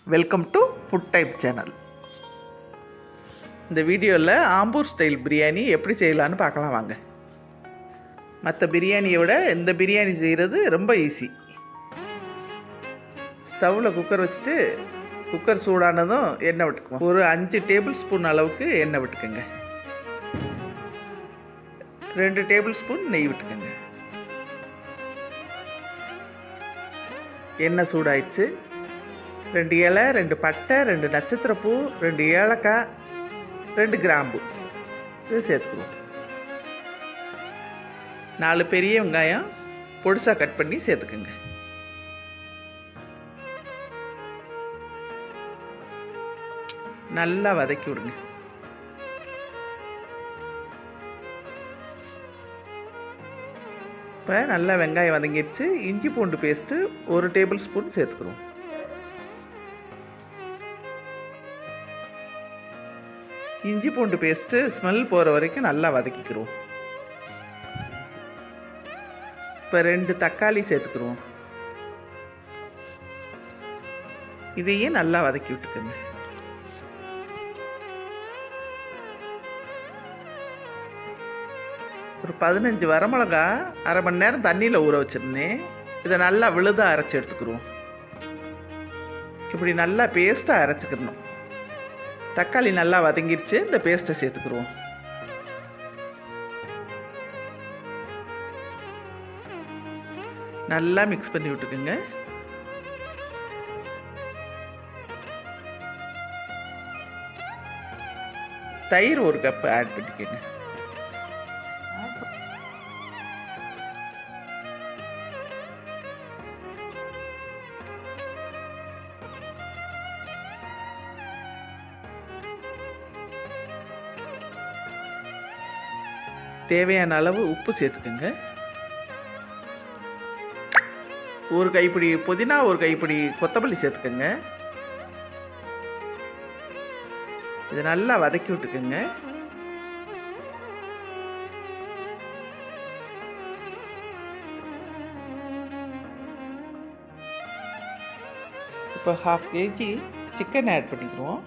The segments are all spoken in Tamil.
Welcome to food type channel. இந்த வீடியோவில் ஆம்பூர் ஸ்டைல் பிரியாணி எப்படி செய்யலான்னு பார்க்கலாம் வாங்க. மற்ற பிரியாணியை விட இந்த பிரியாணி செய்கிறது ரொம்ப ஈஸி. ஸ்டவ்வில் குக்கர் வச்சுட்டு குக்கர் சூடானதும் எண்ணெய் விட்டுக்குவோம். ஒரு 5 டேபிள் ஸ்பூன் அளவுக்கு எண்ணெய் விட்டுக்குங்க. 2 டேபிள் ஸ்பூன் நெய் விட்டுக்குங்க. எண்ணெய் சூடாயிடுச்சு. 2 இலை, 2 பட்டை, 2 நட்சத்திரப்பூ, 2 ஏலக்காய், 2 கிராம்பு இது சேர்த்துக்குவோம். 4 பெரிய வெங்காயம் பொடிசாக கட் பண்ணி சேர்த்துக்குங்க. நல்லா வதக்கி விடுங்க. இப்போ நல்லா வெங்காயம் வதங்கிடுச்சு. இஞ்சி பூண்டு பேஸ்ட்டு 1 டேபிள் ஸ்பூன் சேர்த்துக்கிறோம். இஞ்சி பூண்டு பேஸ்ட்டு ஸ்மெல் போகிற வரைக்கும் நல்லா வதக்கிக்கிறோம். இப்போ 2 தக்காளி சேர்த்துக்கிறோம். இதையும் நல்லா வதக்கி விட்டுக்கோங்க. ஒரு 15 வரமிளகா அரை மணி நேரம் தண்ணியில் ஊற வச்சுருந்தேன். இதை நல்லா விழுதாக அரைச்சி எடுத்துக்கிறோம். இப்படி நல்லா பேஸ்ட்டாக அரைச்சிக்கிறணும். தக்காளி நல்லா வதங்கிருச்சு. இந்த பேஸ்ட்டை சேர்த்துக்குருவோம். நல்லா மிக்ஸ் பண்ணி விட்டுக்குங்க. தயிர் 1 கப் ஆட் பண்ணிக்கோங்க. தேவையான அளவு உப்பு சேர்த்துக்கோங்க. 1 கைப்பிடி புதினா, 1 கைப்பிடி கொத்தமல்லி சேர்த்துக்கோங்க. இதை நல்லா வதக்கி விட்டுக்கோங்க. இப்போ 1/2 kg சிக்கன் ஆட் பண்ணிக்கிறோம்.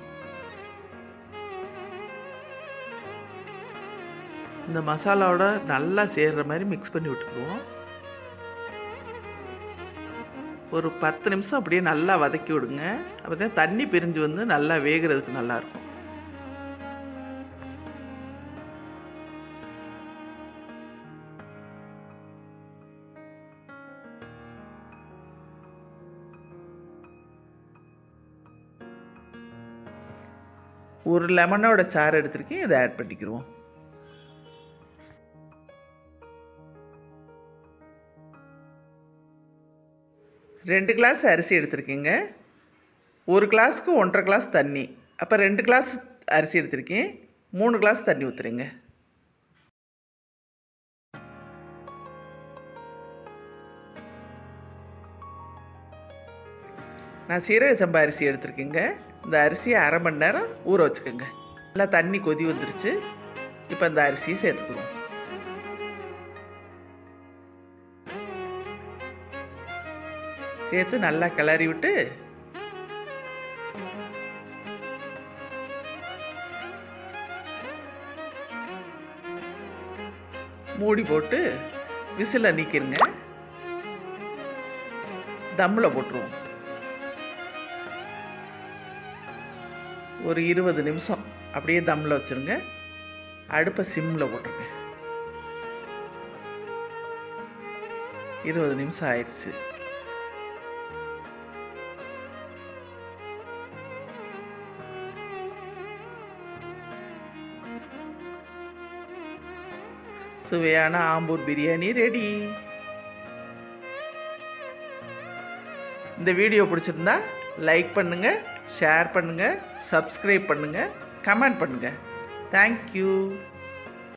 இந்த மசாலாவோட நல்லா சேர்கிற மாதிரி மிக்ஸ் பண்ணி விட்டுக்குவோம். ஒரு 10 நிமிஷம் அப்படியே நல்லா வதக்கி விடுங்க. அப்போ தான் தண்ணி பிரிஞ்சு வந்து நல்லா வேகிறதுக்கு நல்லாயிருக்கும். ஒரு லெமனோட சாறு எடுத்துருக்கேன். இதை ஆட் பண்ணிக்கிடுவோம். ரெண்டு கிளாஸ் அரிசி எடுத்திருக்கீங்க. 1 கிளாஸுக்கு 1.5 கிளாஸ் தண்ணி. அப்போ 2 கிளாஸ் அரிசி எடுத்திருக்கேன். 3 கிளாஸ் தண்ணி ஊற்றுறீங்க. நான் சீரகசம்பா அரிசி எடுத்திருக்கேங்க. இந்த அரிசியை அரை மணி நேரம் ஊற வச்சுக்கோங்க. நல்லா தண்ணி கொதி வந்துருச்சு. இப்போ இந்த அரிசியை சேர்த்துக்குவோம். சேர்த்து நல்லா கிளறி விட்டு மூடி போட்டு விசில் நீக்கிருங்க. தம்மில் போட்டுருவோம். ஒரு 20 நிமிஷம் அப்படியே தம்மில் வச்சுருங்க. அடுப்பை சிம்மில் போட்டுருங்க. 20 நிமிஷம் ஆயிடுச்சு. சுவையான ஆம்பூர் பிரியாணி ரெடி. இந்த வீடியோ பிடிச்சிருந்தா லைக் பண்ணுங்கள், ஷேர் பண்ணுங்கள், சப்ஸ்கிரைப் பண்ணுங்கள், கமெண்ட் பண்ணுங்கள். தேங்க்யூ.